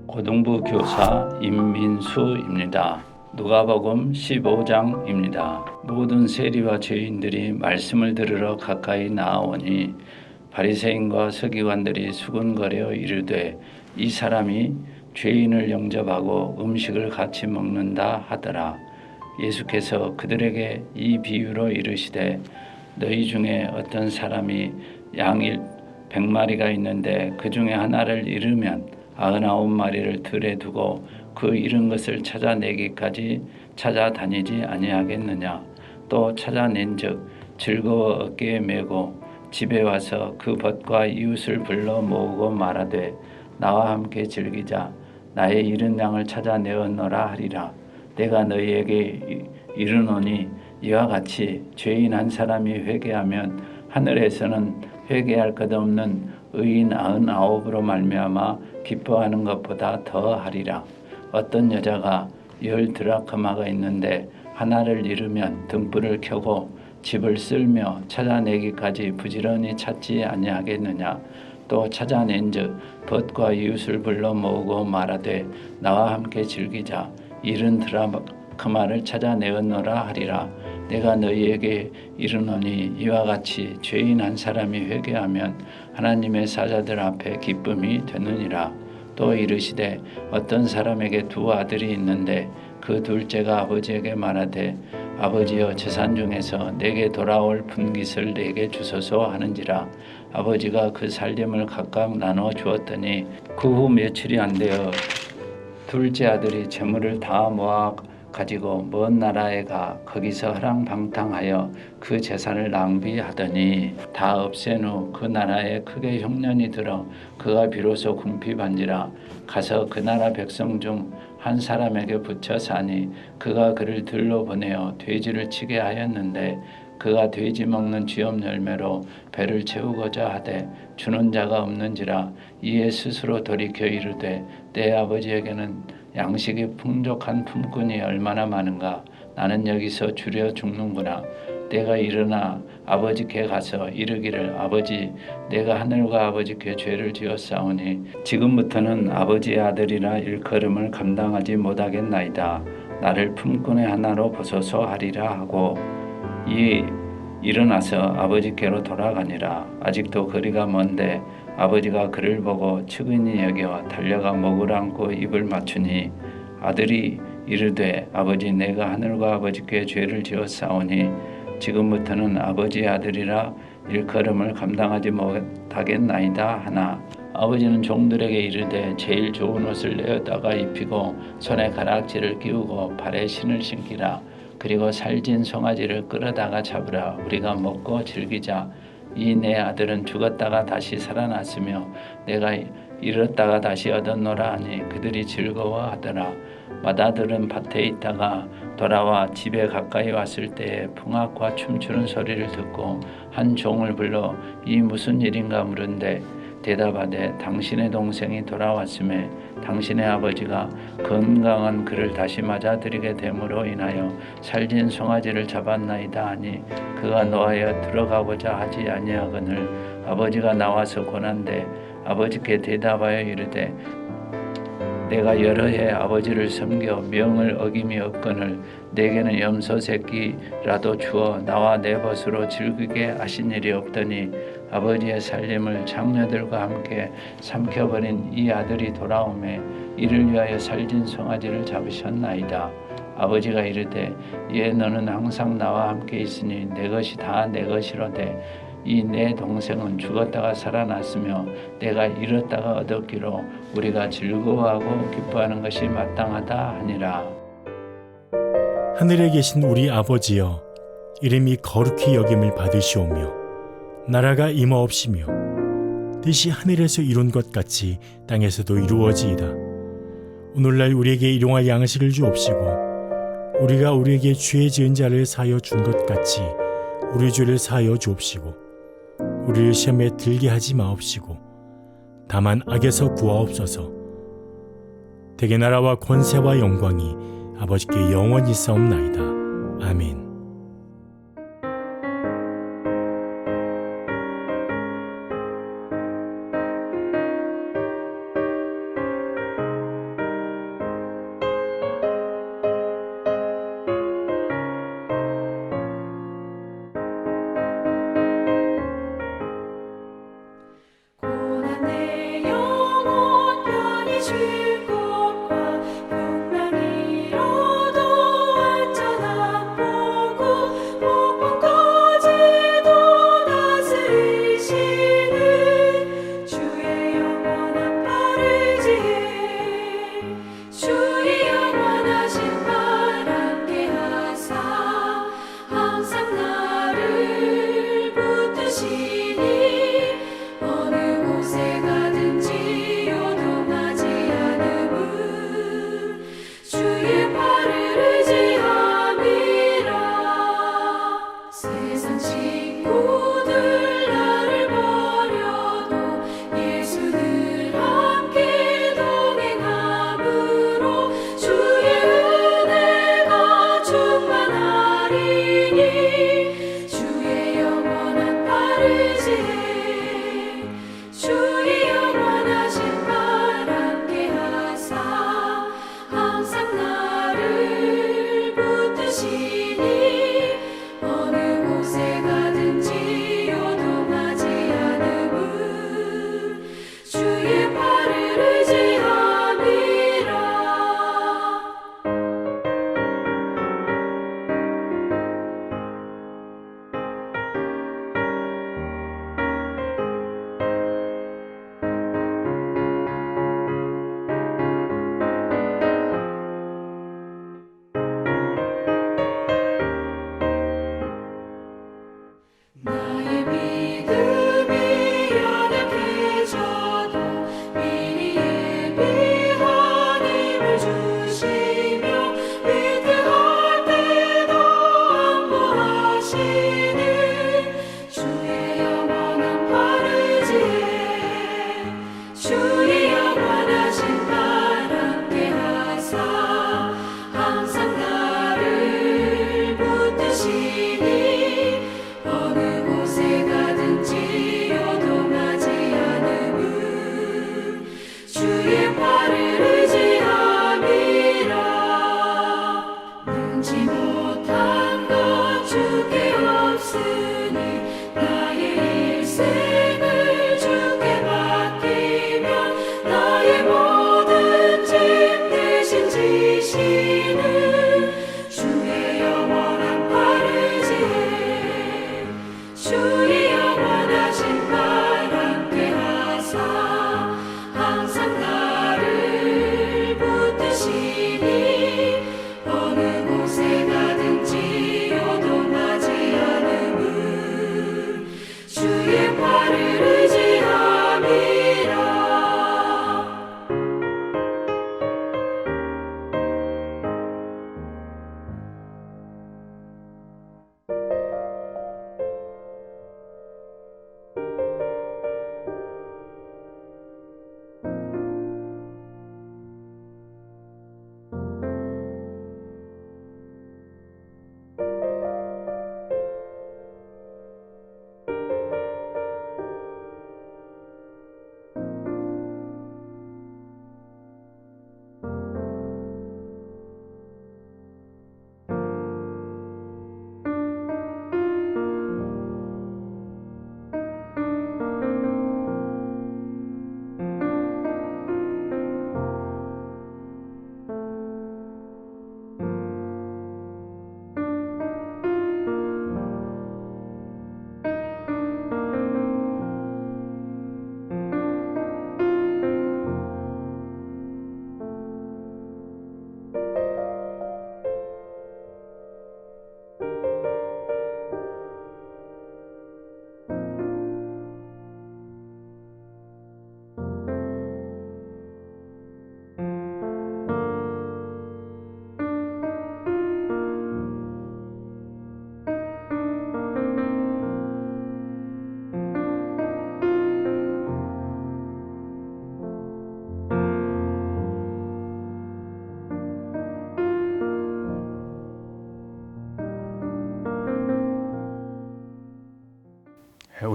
고등부 교사 임민수입니다. 누가복음 15장입니다. 모든 세리와 죄인들이 말씀을 들으러 가까이 나아오니 바리새인과 서기관들이 수군거려 이르되 이 사람이 죄인을 영접하고 음식을 같이 먹는다 하더라. 예수께서 그들에게 이 비유로 이르시되 너희 중에 어떤 사람이 양이 100마리가 있는데 그 중에 하나를 잃으면 99마리를 들에 두고 그 잃은 것을 찾아내기까지 찾아다니지 아니하겠느냐. 또 찾아낸즉 즐거워 어깨에 메고 집에 와서 그 벗과 이웃을 불러 모으고 말하되 나와 함께 즐기자. 나의 잃은 양을 찾아내었노라 하리라. 내가 너희에게 이르노니 이와 같이 죄인 한 사람이 회개하면 하늘에서는 회개할 것 없는 의인 99으로 말미암아 기뻐하는 것보다 더 하리라. 어떤 여자가 10 드라크마가 있는데 하나를 잃으면 등불을 켜고 집을 쓸며 찾아내기까지 부지런히 찾지 아니하겠느냐. 또 찾아낸즉 벗과 이웃을 불러 모으고 말하되 나와 함께 즐기자. 잃은 드라크마를 찾아내었노라 하리라. 내가 너희에게 이르노니 이와 같이 죄인 한 사람이 회개하면 하나님의 사자들 앞에 기쁨이 되느니라. 또 이르시되 어떤 사람에게 2 아들이 있는데 그 둘째가 아버지에게 말하되 아버지여 재산 중에서 내게 돌아올 분깃을 내게 주소서 하는지라. 아버지가 그 살림을 각각 나눠 주었더니 그 후 며칠이 안 되어 둘째 아들이 재물을 다 모아 가지고 먼 나라에 가 거기서 허랑방탕하여 그 재산을 낭비하더니 다 없앤 후 그 나라에 크게 흉년이 들어 그가 비로소 궁핍한지라. 가서 그 나라 백성 중 한 사람에게 붙여 사니 그가 그를 들러 보내어 돼지를 치게 하였는데 그가 돼지 먹는 쥐업 열매로 배를 채우고자 하되 주는 자가 없는지라. 이에 스스로 돌이켜 이르되 내 아버지에게는 양식이 풍족한 품꾼이 얼마나 많은가. 나는 여기서 주려 죽는구나. 내가 일어나 아버지께 가서 이르기를 아버지 내가 하늘과 아버지께 죄를 지었사오니 지금부터는 아버지의 아들이라 일컬음을 감당하지 못하겠나이다. 나를 품꾼의 하나로 보소서 하리라 하고 일어나서 아버지께로 돌아가니라. 아직도 거리가 먼데 아버지가 그를 보고 측은히 여겨 달려가 목을 안고 입을 맞추니 아들이 이르되 아버지 내가 하늘과 아버지께 죄를 지었사오니 지금부터는 아버지의 아들이라 일컬음을 감당하지 못하겠나이다 하나. 아버지는 종들에게 이르되 제일 좋은 옷을 내어다가 입히고 손에 가락지를 끼우고 발에 신을 신기라. 그리고 살진 송아지를 끌어다가 잡으라. 우리가 먹고 즐기자. 이 내 아들은 죽었다가 다시 살아났으며 내가 잃었다가 다시 얻었노라 하니 그들이 즐거워하더라. 맏아들은 밭에 있다가 돌아와 집에 가까이 왔을 때에 풍악과 춤추는 소리를 듣고 한 종을 불러 이 무슨 일인가 물은데 대답하되 당신의 동생이 돌아왔음에 당신의 아버지가 건강한 그를 다시 맞아들이게 됨으로 인하여 살진 송아지를 잡았나이다 하니 그가 노하여 들어가고자 하지 아니하거늘 아버지가 나와서 권한대 아버지께 대답하여 이르되 내가 여러 해 아버지를 섬겨 명을 어김이 없거늘 내게는 염소 새끼라도 주어 나와 내 벗으로 즐기게 하신 일이 없더니 아버지의 살림을 장녀들과 함께 삼켜버린 이 아들이 돌아오매 이를 위하여 살진 송아지를 잡으셨나이다. 아버지가 이르되 이에 너는 항상 나와 함께 있으니 내 것이 다 내 것이로되 이 내 동생은 죽었다가 살아났으며 내가 잃었다가 얻었기로 우리가 즐거워하고 기뻐하는 것이 마땅하다 하니라. 하늘에 계신 우리 아버지여 이름이 거룩히 여김을 받으시오며 나라가 임하옵시며 뜻이 하늘에서 이룬 것 같이 땅에서도 이루어지이다. 오늘날 우리에게 일용할 양식을 주옵시고 우리가 우리에게 죄 지은 자를 사하여 준 것 같이 우리 죄를 사하여 주옵시고 우리를 시험에 들게 하지 마옵시고 다만 악에서 구하옵소서. 대개 나라와 권세와 영광이 아버지께 영원히 있사옵나이다. 아멘. 고난 내 영혼 편히 쉴 곳과 풍랑이 이뤄도 안전한 곳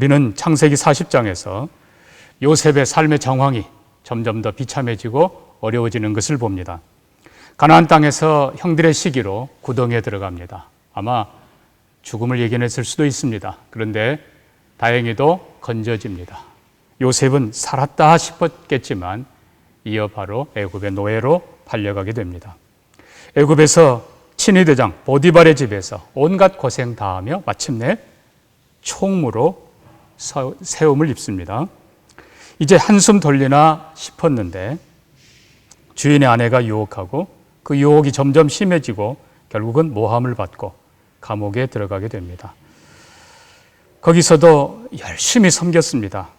우리는 창세기 40장에서 요셉의 삶의 정황이 점점 더 비참해지고 어려워지는 것을 봅니다. 가나안 땅에서 형들의 시기로 구덩이에 들어갑니다. 아마 죽음을 예견했을 수도 있습니다. 그런데 다행히도 건져집니다. 요셉은 살았다 싶었겠지만 이어 바로 애굽의 노예로 팔려가게 됩니다. 애굽에서 친위대장 보디발의 집에서 온갖 고생 다하며 마침내 총무로 세움을 입습니다. 이제 한숨 돌리나 싶었는데 주인의 아내가 유혹하고 그 유혹이 점점 심해지고 결국은 모함을 받고 감옥에 들어가게 됩니다. 거기서도 열심히 섬겼습니다.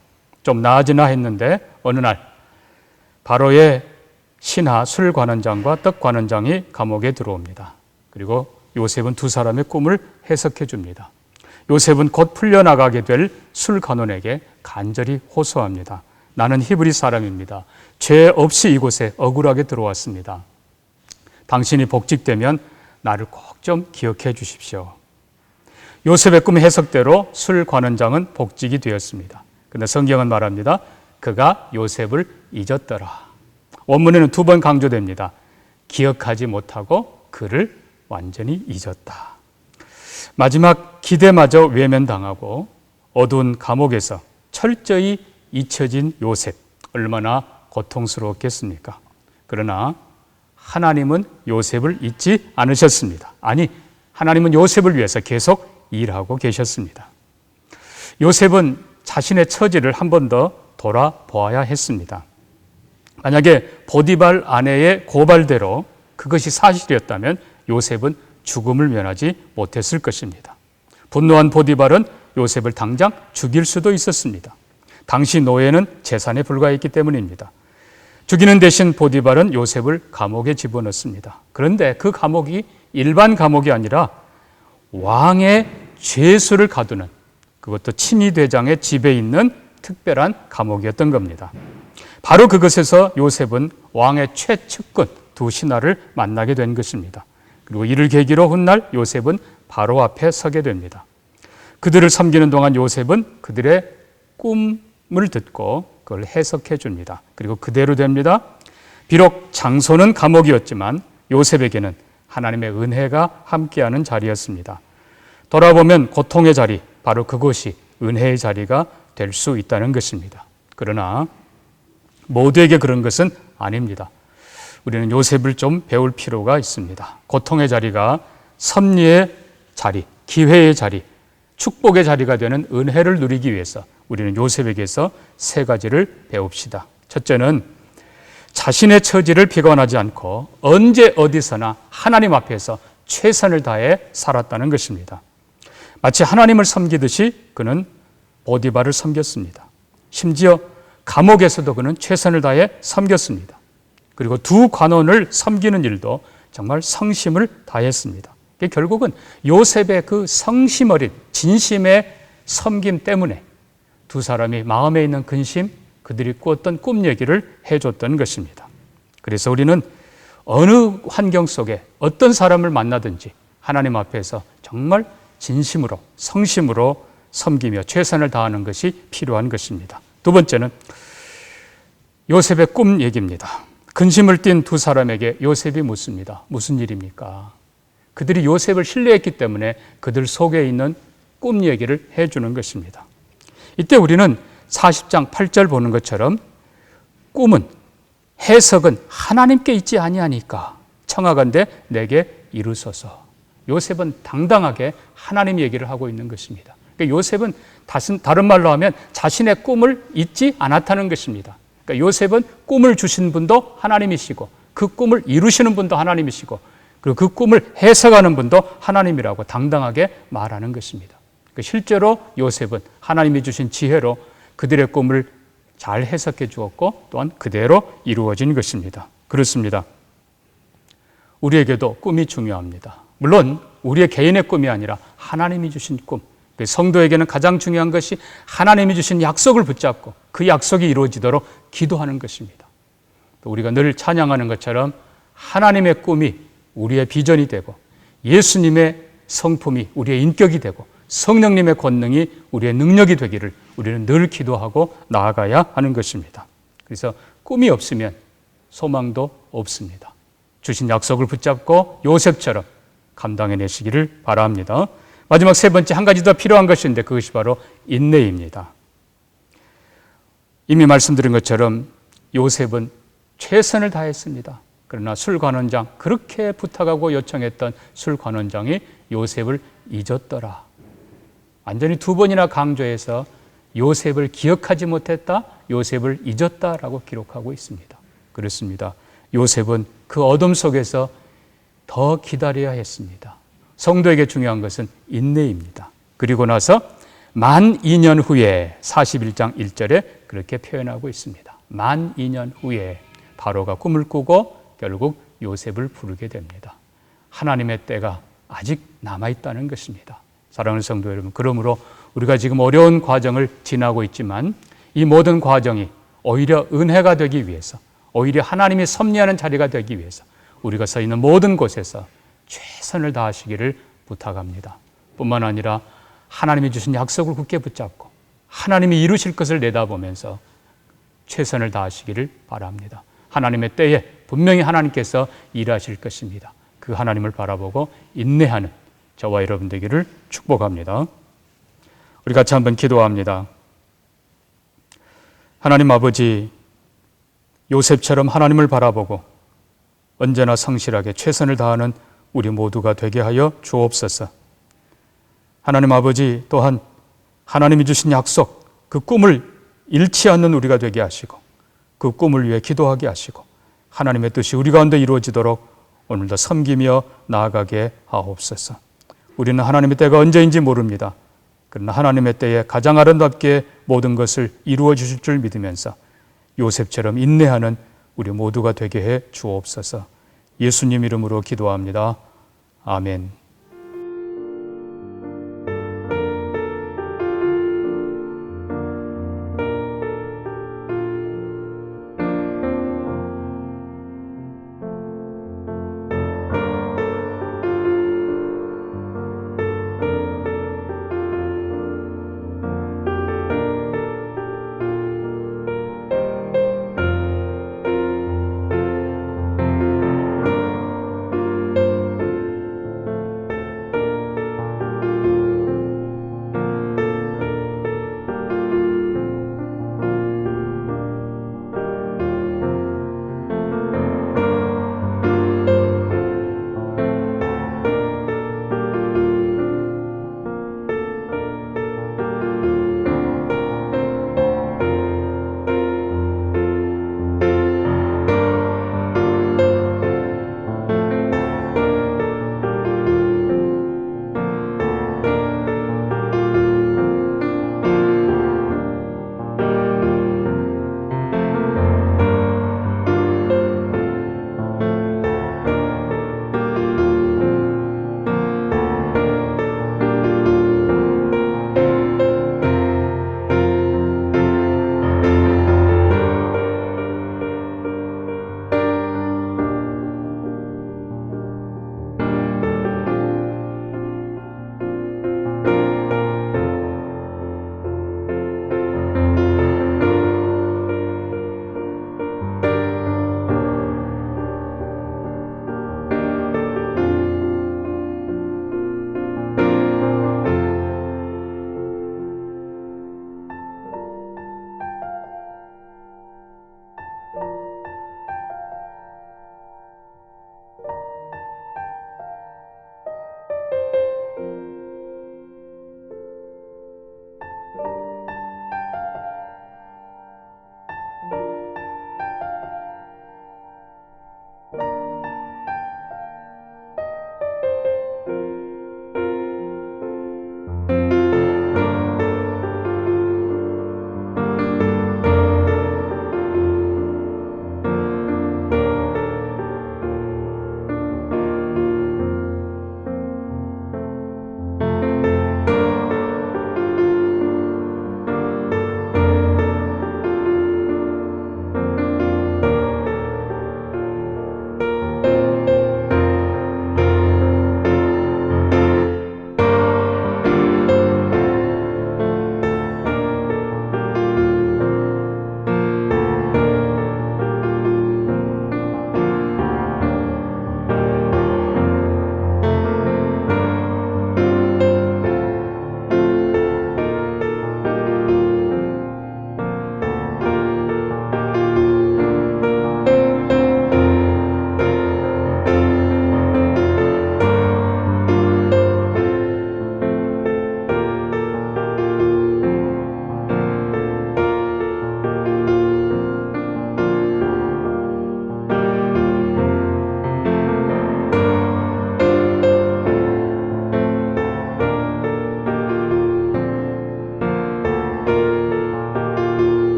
좀 나아지나 했는데 어느 날 바로의 신하 술관원장과 떡관원장이 감옥에 들어옵니다. 그리고 요셉은 두 사람의 꿈을 해석해 줍니다. 요셉은 곧 풀려나가게 될 술관원에게 간절히 호소합니다. 나는 히브리 사람입니다. 죄 없이 이곳에 억울하게 들어왔습니다. 당신이 복직되면 나를 꼭 좀 기억해 주십시오. 요셉의 꿈 해석대로 술관원장은 복직이 되었습니다. 그런데 성경은 말합니다. 그가 요셉을 잊었더라. 원문에는 두 번 강조됩니다. 기억하지 못하고 그를 완전히 잊었다. 마지막 기대마저 외면당하고 어두운 감옥에서 철저히 잊혀진 요셉, 얼마나 고통스러웠겠습니까? 그러나 하나님은 요셉을 잊지 않으셨습니다. 아니, 하나님은 요셉을 위해서 계속 일하고 계셨습니다. 요셉은 자신의 처지를 한 번 더 돌아보아야 했습니다. 만약에 보디발 아내의 고발대로 그것이 사실이었다면 요셉은 죽음을 면하지 못했을 것입니다. 분노한 보디발은 요셉을 당장 죽일 수도 있었습니다. 당시 노예는 재산에 불과했기 때문입니다. 죽이는 대신 보디발은 요셉을 감옥에 집어넣습니다. 그런데 그 감옥이 일반 감옥이 아니라 왕의 죄수를 가두는, 그것도 친위대장의 집에 있는 특별한 감옥이었던 겁니다. 바로 그것에서 요셉은 왕의 최측근 두 신하를 만나게 된 것입니다. 그리고 이를 계기로 훗날 요셉은 바로 앞에 서게 됩니다. 그들을 섬기는 동안 요셉은 그들의 꿈을 듣고 그걸 해석해 줍니다. 그리고 그대로 됩니다. 비록 장소는 감옥이었지만 요셉에게는 하나님의 은혜가 함께하는 자리였습니다. 돌아보면 고통의 자리, 바로 그곳이 은혜의 자리가 될 수 있다는 것입니다. 그러나 모두에게 그런 것은 아닙니다. 우리는 요셉을 좀 배울 필요가 있습니다. 고통의 자리가 섭리의 자리, 기회의 자리, 축복의 자리가 되는 은혜를 누리기 위해서 우리는 요셉에게서 세 가지를 배웁시다. 첫째는 자신의 처지를 비관하지 않고 언제 어디서나 하나님 앞에서 최선을 다해 살았다는 것입니다. 마치 하나님을 섬기듯이 그는 보디발을 섬겼습니다. 심지어 감옥에서도 그는 최선을 다해 섬겼습니다. 그리고 두 관원을 섬기는 일도 정말 성심을 다했습니다. 결국은 요셉의 그 성심 어린 진심의 섬김 때문에 두 사람이 마음에 있는 근심, 그들이 꾸었던 꿈 얘기를 해줬던 것입니다. 그래서 우리는 어느 환경 속에 어떤 사람을 만나든지 하나님 앞에서 정말 진심으로 성심으로 섬기며 최선을 다하는 것이 필요한 것입니다. 두 번째는 요셉의 꿈 얘기입니다. 근심을 띤 두 사람에게 요셉이 묻습니다. 무슨 일입니까? 그들이 요셉을 신뢰했기 때문에 그들 속에 있는 꿈 얘기를 해주는 것입니다. 이때 우리는 40장 8절 보는 것처럼 꿈은, 해석은 하나님께 있지 아니하니까 청하건대 내게 이루소서. 요셉은 당당하게 하나님 얘기를 하고 있는 것입니다. 그러니까 요셉은 다른 말로 하면 자신의 꿈을 잊지 않았다는 것입니다. 그러니까 요셉은 꿈을 주신 분도 하나님이시고 그 꿈을 이루시는 분도 하나님이시고 그리고 그 꿈을 해석하는 분도 하나님이라고 당당하게 말하는 것입니다. 그러니까 실제로 요셉은 하나님이 주신 지혜로 그들의 꿈을 잘 해석해 주었고 또한 그대로 이루어진 것입니다. 그렇습니다. 우리에게도 꿈이 중요합니다. 물론 우리의 개인의 꿈이 아니라 하나님이 주신 꿈, 성도에게는 가장 중요한 것이 하나님이 주신 약속을 붙잡고 그 약속이 이루어지도록 기도하는 것입니다. 또 우리가 늘 찬양하는 것처럼 하나님의 꿈이 우리의 비전이 되고 예수님의 성품이 우리의 인격이 되고 성령님의 권능이 우리의 능력이 되기를 우리는 늘 기도하고 나아가야 하는 것입니다. 그래서 꿈이 없으면 소망도 없습니다. 주신 약속을 붙잡고 요셉처럼 감당해내시기를 바랍니다. 마지막 세 번째, 한 가지 더 필요한 것인데 그것이 바로 인내입니다. 이미 말씀드린 것처럼 요셉은 최선을 다했습니다. 그러나 술관원장, 그렇게 부탁하고 요청했던 술관원장이 요셉을 잊었더라. 완전히 두 번이나 강조해서 요셉을 기억하지 못했다, 요셉을 잊었다라고 기록하고 있습니다. 그렇습니다. 요셉은 그 어둠 속에서 더 기다려야 했습니다. 성도에게 중요한 것은 인내입니다. 그리고 나서 만 2년 후에 41장 1절에 그렇게 표현하고 있습니다. 만 2년 후에 바로가 꿈을 꾸고 결국 요셉을 부르게 됩니다. 하나님의 때가 아직 남아있다는 것입니다. 사랑하는 성도 여러분, 그러므로 우리가 지금 어려운 과정을 지나고 있지만 이 모든 과정이 오히려 은혜가 되기 위해서, 오히려 하나님이 섭리하는 자리가 되기 위해서 우리가 서 있는 모든 곳에서 최선을 다하시기를 부탁합니다. 뿐만 아니라 하나님이 주신 약속을 굳게 붙잡고 하나님이 이루실 것을 내다보면서 최선을 다하시기를 바랍니다. 하나님의 때에 분명히 하나님께서 일하실 것입니다. 그 하나님을 바라보고 인내하는 저와 여러분 되기를 축복합니다. 우리 같이 한번 기도합니다. 하나님 아버지, 요셉처럼 하나님을 바라보고 언제나 성실하게 최선을 다하는 우리 모두가 되게 하여 주옵소서. 하나님 아버지, 또한 하나님이 주신 약속, 그 꿈을 잃지 않는 우리가 되게 하시고 그 꿈을 위해 기도하게 하시고 하나님의 뜻이 우리 가운데 이루어지도록 오늘도 섬기며 나아가게 하옵소서. 우리는 하나님의 때가 언제인지 모릅니다. 그러나 하나님의 때에 가장 아름답게 모든 것을 이루어 주실 줄 믿으면서 요셉처럼 인내하는 우리 모두가 되게 해 주옵소서. 예수님 이름으로 기도합니다. 아멘.